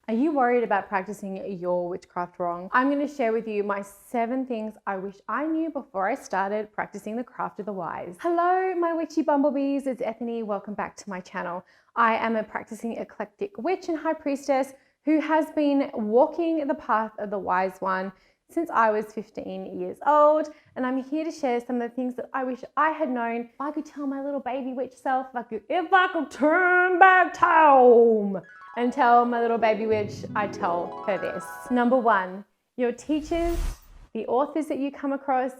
Are you worried about practicing your witchcraft wrong? I'm going to share with you my 7 things I wish I knew before I started practicing the craft of the wise. Hello, my witchy bumblebees. It's Ethony. Welcome back to my channel. I am a practicing eclectic witch and high priestess who has been walking the path of the wise one since I was 15 years old, and I'm here to share some of the things that I wish I had known. If I could tell my little baby witch self, if I could turn back time and tell my little baby witch, I'd tell her this. Number 1, your teachers, the authors that you come across,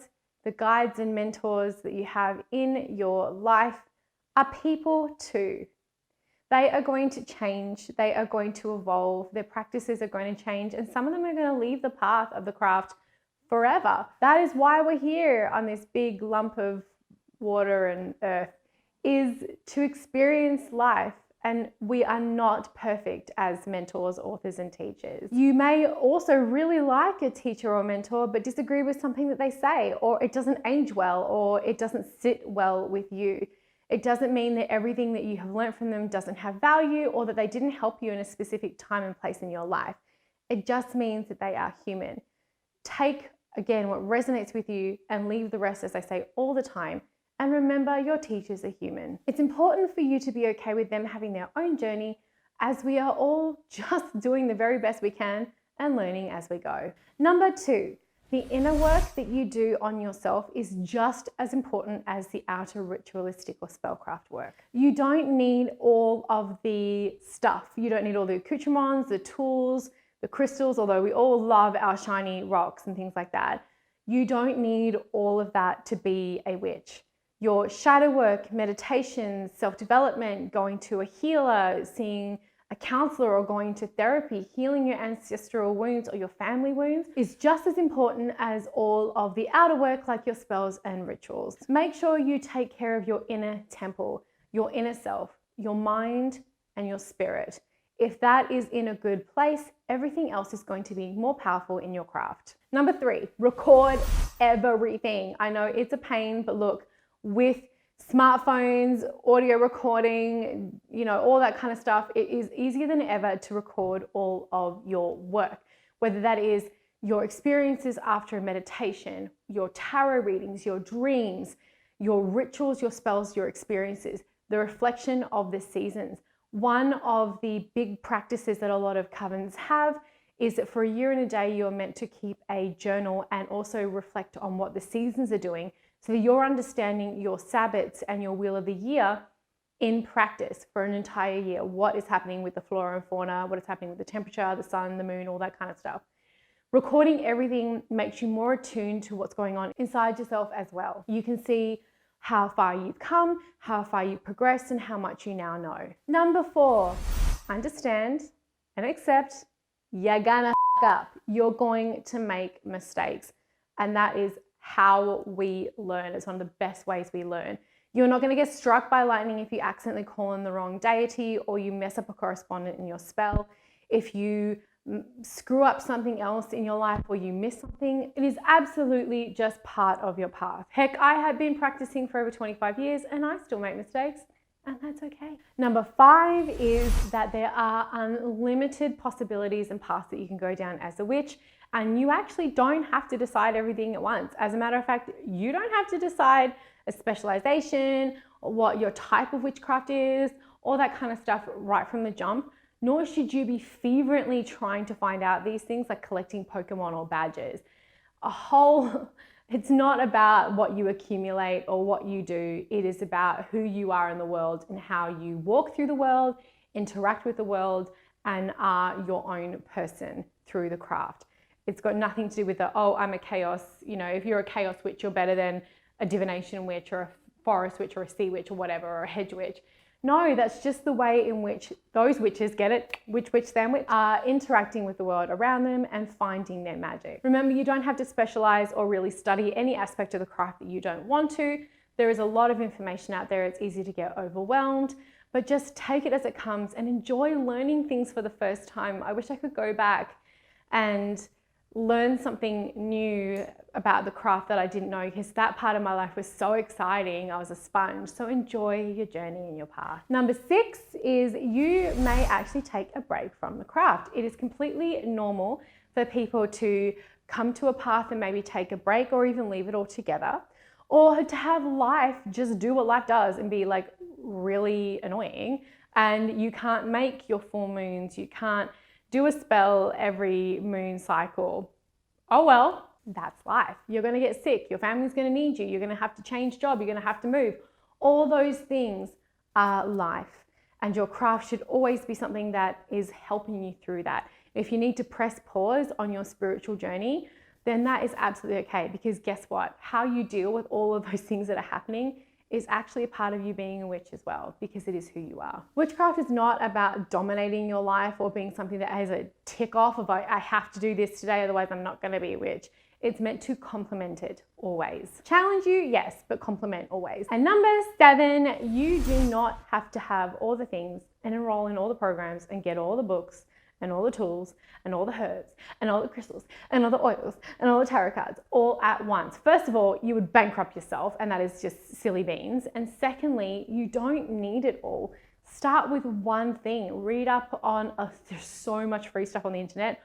the guides and mentors that you have in your life are people too. They are going to change, they are going to evolve, their practices are going to change, and some of them are going to leave the path of the craft forever. That is why we're here on this big lump of water and earth, is to experience life. And we are not perfect as mentors, authors, and teachers. You may also really like a teacher or mentor, but disagree with something that they say, or it doesn't age well, or it doesn't sit well with you. It doesn't mean that everything that you have learned from them doesn't have value, or that they didn't help you in a specific time and place in your life. It just means that they are human. Take, again, what resonates with you and leave the rest, as I say all the time. And remember, your teachers are human. It's important for you to be okay with them having their own journey, as we are all just doing the very best we can and learning as we go. Number 2, the inner work that you do on yourself is just as important as the outer ritualistic or spellcraft work. You don't need all of the stuff. You don't need all the accoutrements, the tools, the crystals, although we all love our shiny rocks and things like that. You don't need all of that to be a witch. Your shadow work, meditation, self-development, going to a healer, seeing a counselor, or going to therapy, healing your ancestral wounds or your family wounds is just as important as all of the outer work, like your spells and rituals. Make sure you take care of your inner temple, your inner self, your mind and your spirit. If that is in a good place, everything else is going to be more powerful in your craft. Number 3, record everything. I know it's a pain, but look, with smartphones, audio recording, all that kind of stuff, it is easier than ever to record all of your work, whether that is your experiences after a meditation, your tarot readings, your dreams, your rituals, your spells, your experiences, the reflection of the seasons. One of the big practices that a lot of covens have is that for a year and a day, you're meant to keep a journal and also reflect on what the seasons are doing, so that you're understanding your Sabbats and your wheel of the year in practice for an entire year. What is happening with the flora and fauna, what is happening with the temperature, the sun, the moon, all that kind of stuff. Recording everything makes you more attuned to what's going on inside yourself as well. You can see how far you've come, how far you've progressed, and how much you now know. Number 4, understand and accept you're gonna f up. You're going to make mistakes, and that is how we learn. It's one of the best ways we learn. You're not going to get struck by lightning if you accidentally call in the wrong deity, or you mess up a correspondent in your spell. If you screw up something else in your life, or you miss something, it is absolutely just part of your path. Heck, I have been practicing for over 25 years and I still make mistakes, and that's okay. Number 5 is that there are unlimited possibilities and paths that you can go down as a witch. And you actually don't have to decide everything at once. As a matter of fact, you don't have to decide a specialization, or what your type of witchcraft is, all that kind of stuff right from the jump. Nor should you be fervently trying to find out these things like collecting Pokemon or badges. It's not about what you accumulate or what you do. It is about who you are in the world and how you walk through the world, interact with the world, and are your own person through the craft. It's got nothing to do with I'm a chaos. If you're a chaos witch, you're better than a divination witch or a forest witch or a sea witch or whatever, or a hedge witch. No, that's just the way in which those witches, get it, witch sandwich, are interacting with the world around them and finding their magic. Remember, you don't have to specialize or really study any aspect of the craft that you don't want to. There is a lot of information out there. It's easy to get overwhelmed, but just take it as it comes and enjoy learning things for the first time. I wish I could go back and learn something new about the craft that I didn't know, because that part of my life was so exciting. I was a sponge. So enjoy your journey and your path. Number 6 is you may actually take a break from the craft. It is completely normal for people to come to a path and maybe take a break or even leave it altogether, or to have life just do what life does and be like really annoying, and you can't make your full moons, you can't do a spell every moon cycle. Oh well, that's life. You're going to get sick, your family's going to need you, you're going to have to change job, you're going to have to move. All those things are life, and your craft should always be something that is helping you through that. If you need to press pause on your spiritual journey, then that is absolutely okay, because guess what? How you deal with all of those things that are happening is actually a part of you being a witch as well, because it is who you are. Witchcraft is not about dominating your life or being something that has a tick off of like, I have to do this today, otherwise I'm not going to be a witch. It's meant to complement it always. Challenge you, yes, but complement always. And number 7, you do not have to have all the things and enroll in all the programs and get all the books and all the tools and all the herbs and all the crystals and all the oils and all the tarot cards all at once. First of all, you would bankrupt yourself, and that is just silly beans. And secondly, you don't need it all. Start with one thing. Read up on, there's so much free stuff on the internet.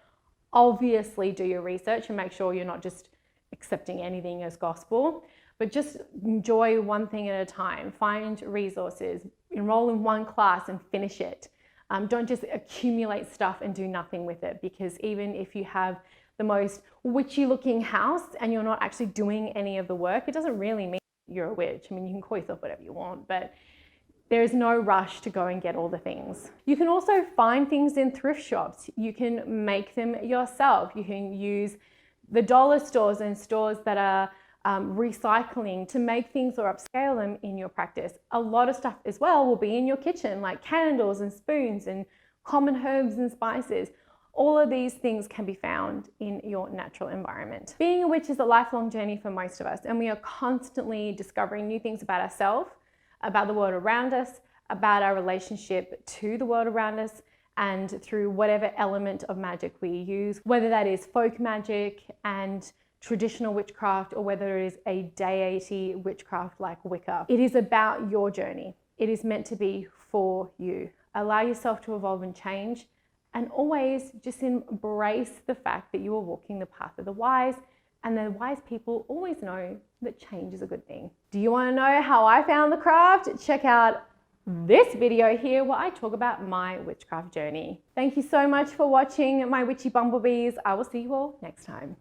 Obviously do your research and make sure you're not just accepting anything as gospel, but just enjoy one thing at a time. Find resources, enroll in one class and finish it. Don't just accumulate stuff and do nothing with it, because even if you have the most witchy looking house and you're not actually doing any of the work, it doesn't really mean you're a witch. I mean, you can call yourself whatever you want, but there is no rush to go and get all the things. You can also find things in thrift shops. You can make them yourself. You can use the dollar stores and stores that are recycling to make things or upscale them in your practice. A lot of stuff as well will be in your kitchen, like candles and spoons and common herbs and spices. All of these things can be found in your natural environment. Being a witch is a lifelong journey for most of us, and we are constantly discovering new things about ourselves, about the world around us, about our relationship to the world around us, and through whatever element of magic we use, whether that is folk magic and traditional witchcraft, or whether it is a deity witchcraft like Wicca. It is about your journey. It is meant to be for you. Allow yourself to evolve and change, and always just embrace the fact that you are walking the path of the wise, and the wise people always know that change is a good thing. Do you want to know how I found the craft? Check out this video here where I talk about my witchcraft journey. Thank you so much for watching my witchy bumblebees. I will see you all next time.